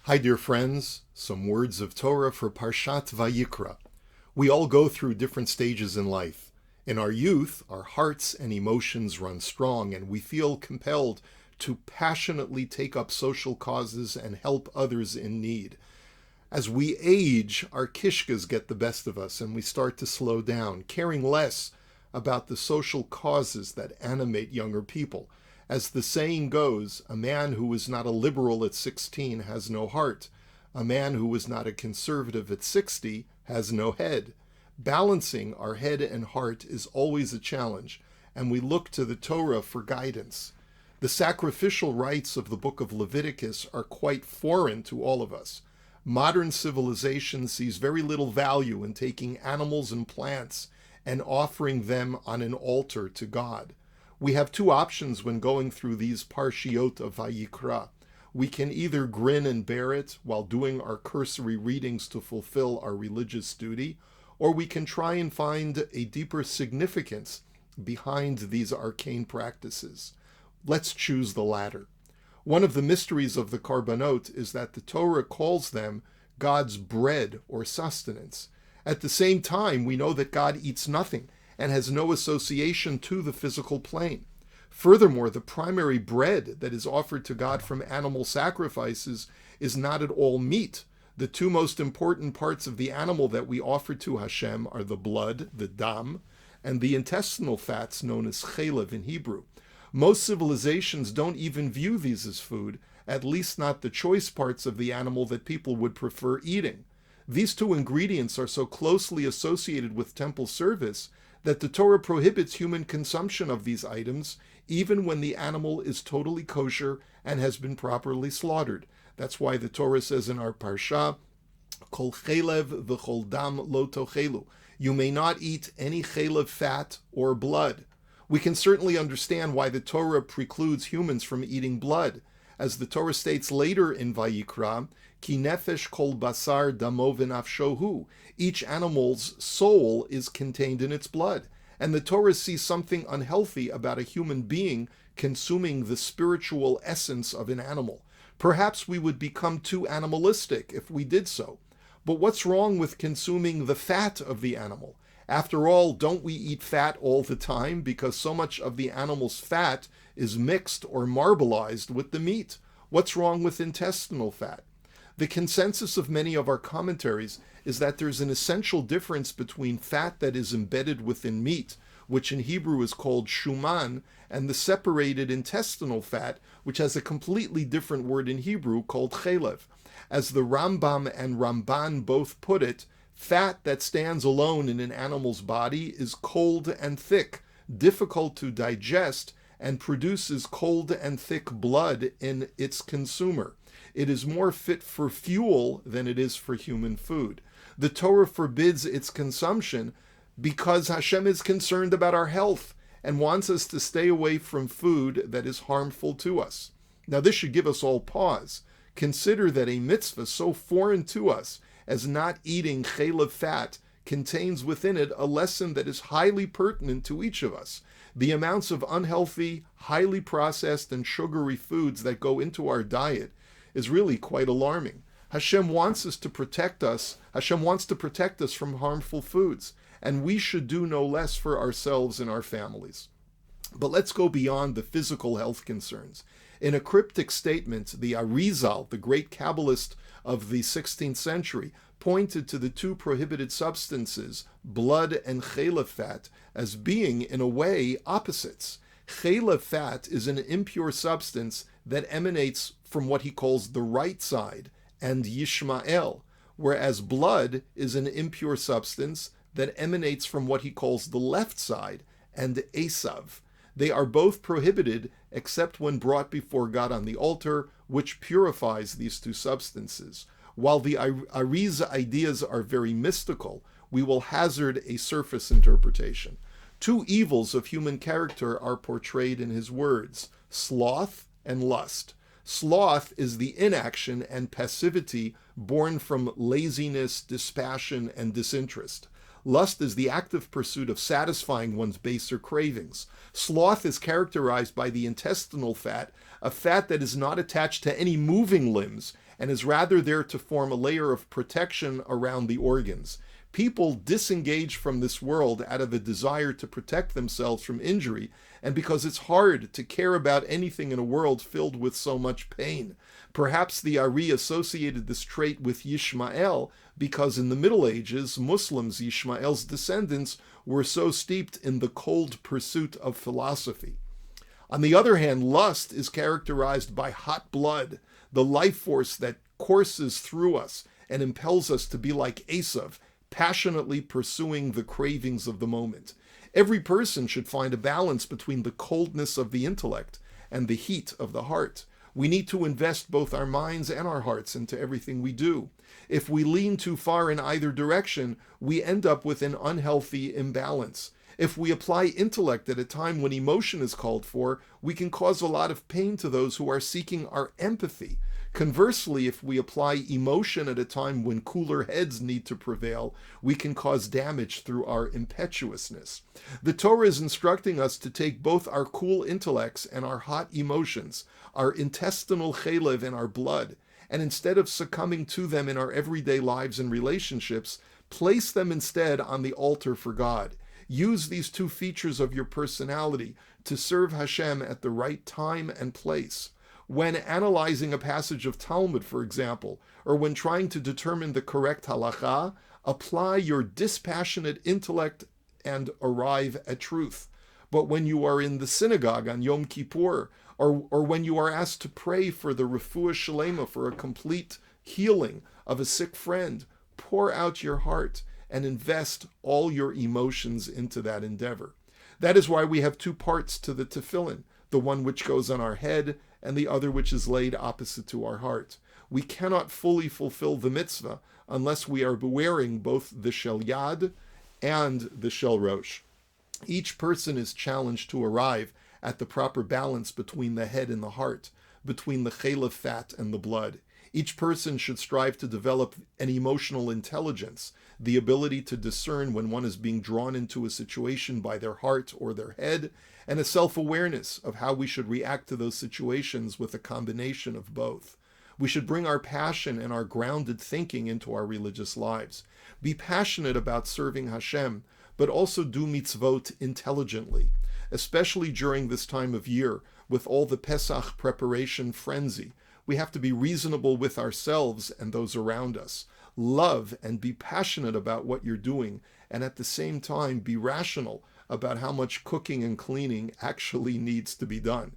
Hi, dear friends. Some words of Torah for Parshat Vayikra. We all go through different stages in life. In our youth, our hearts and emotions run strong, and we feel compelled to passionately take up social causes and help others in need. As we age, our kishkas get the best of us, and we start to slow down, caring less about the social causes that animate younger people. As the saying goes, a man who is not a liberal at 16 has no heart. A man who is not a conservative at 60 has no head. Balancing our head and heart is always a challenge, and we look to the Torah for guidance. The sacrificial rites of the book of Leviticus are quite foreign to all of us. Modern civilization sees very little value in taking animals and plants and offering them on an altar to God. We have two options when going through these parshiot of Vayikra. We can either grin and bear it while doing our cursory readings to fulfill our religious duty, or we can try and find a deeper significance behind these arcane practices. Let's choose the latter. One of the mysteries of the Karbanot is that the Torah calls them God's bread or sustenance. At the same time, we know that God eats nothing and has no association to the physical plane. Furthermore, the primary bread that is offered to God from animal sacrifices is not at all meat. The two most important parts of the animal that we offer to Hashem are the blood, the dam, and the intestinal fats known as chelev in Hebrew. Most civilizations don't even view these as food, at least not the choice parts of the animal that people would prefer eating. These two ingredients are so closely associated with temple service that the Torah prohibits human consumption of these items, even when the animal is totally kosher and has been properly slaughtered. That's why the Torah says in our Parsha, Kol chelev v'chol dam lo tochelu. You may not eat any chelev fat or blood. We can certainly understand why the Torah precludes humans from eating blood. As the Torah states later in Vayikra, Ki nefesh kol basar damo v'nafshohu. Each animal's soul is contained in its blood. And the Torah sees something unhealthy about a human being consuming the spiritual essence of an animal. Perhaps we would become too animalistic if we did so. But what's wrong with consuming the fat of the animal? After all, don't we eat fat all the time because so much of the animal's fat is mixed or marbleized with the meat? What's wrong with intestinal fat? The consensus of many of our commentaries is that there's an essential difference between fat that is embedded within meat, which in Hebrew is called shuman, and the separated intestinal fat, which has a completely different word in Hebrew called chelev. As the Rambam and Ramban both put it, fat that stands alone in an animal's body is cold and thick, difficult to digest, and produces cold and thick blood in its consumer. It is more fit for fuel than it is for human food. The Torah forbids its consumption because Hashem is concerned about our health and wants us to stay away from food that is harmful to us. Now, this should give us all pause. Consider that a mitzvah so foreign to us as not eating chelev fat contains within it a lesson that is highly pertinent to each of us. The amounts of unhealthy, highly processed and sugary foods that go into our diet is really quite alarming. Hashem wants to protect us from harmful foods, and we should do no less for ourselves and our families. But let's go beyond the physical health concerns. In a cryptic statement, the Arizal, the great Kabbalist of the 16th century, pointed to the two prohibited substances, blood and chelev fat, as being, in a way, opposites. Chelev fat is an impure substance that emanates from what he calls the right side, and Yishmael, whereas blood is an impure substance that emanates from what he calls the left side, and Esav. They are both prohibited except when brought before God on the altar, which purifies these two substances. While the Arizal ideas are very mystical, we will hazard a surface interpretation. Two evils of human character are portrayed in his words, sloth and lust. Sloth is the inaction and passivity born from laziness, dispassion, and disinterest. Lust is the active pursuit of satisfying one's baser cravings. Sloth is characterized by the intestinal fat, a fat that is not attached to any moving limbs and is rather there to form a layer of protection around the organs. People disengage from this world out of a desire to protect themselves from injury, and because it's hard to care about anything in a world filled with so much pain. Perhaps the Ari associated this trait with Yishmael because in the Middle Ages, Muslims, Yishmael's descendants, were so steeped in the cold pursuit of philosophy. On the other hand, lust is characterized by hot blood, the life force that courses through us and impels us to be like Esav, passionately pursuing the cravings of the moment. Every person should find a balance between the coldness of the intellect and the heat of the heart. We need to invest both our minds and our hearts into everything we do. If we lean too far in either direction, we end up with an unhealthy imbalance. If we apply intellect at a time when emotion is called for, we can cause a lot of pain to those who are seeking our empathy. Conversely, if we apply emotion at a time when cooler heads need to prevail, we can cause damage through our impetuousness. The Torah is instructing us to take both our cool intellects and our hot emotions, our intestinal chelev and our blood, and instead of succumbing to them in our everyday lives and relationships, place them instead on the altar for God. Use these two features of your personality to serve Hashem at the right time and place. When analyzing a passage of Talmud, for example, or when trying to determine the correct halakha, apply your dispassionate intellect and arrive at truth. But when you are in the synagogue on Yom Kippur, or when you are asked to pray for the refuah shalema, for a complete healing of a sick friend, pour out your heart and invest all your emotions into that endeavor. That is why we have two parts to the tefillin, the one which goes on our head and the other which is laid opposite to our heart. We cannot fully fulfill the mitzvah unless we are wearing both the shel yad and the shel rosh. Each person is challenged to arrive at the proper balance between the head and the heart, between the chelev fat and the blood. Each person should strive to develop an emotional intelligence, the ability to discern when one is being drawn into a situation by their heart or their head, and a self-awareness of how we should react to those situations with a combination of both. We should bring our passion and our grounded thinking into our religious lives. Be passionate about serving Hashem, but also do mitzvot intelligently, especially during this time of year with all the Pesach preparation frenzy. We have to be reasonable with ourselves and those around us. Love and be passionate about what you're doing, and at the same time be rational about how much cooking and cleaning actually needs to be done.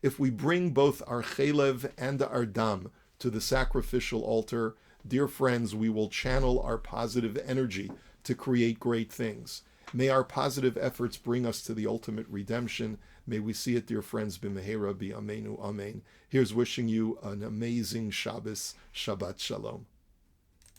If we bring both our chelev and our dam to the sacrificial altar, dear friends, we will channel our positive energy to create great things. May our positive efforts bring us to the ultimate redemption. May we see it, dear friends, b'mehera b'amenu amen. Here's wishing you an amazing Shabbos, Shabbat Shalom.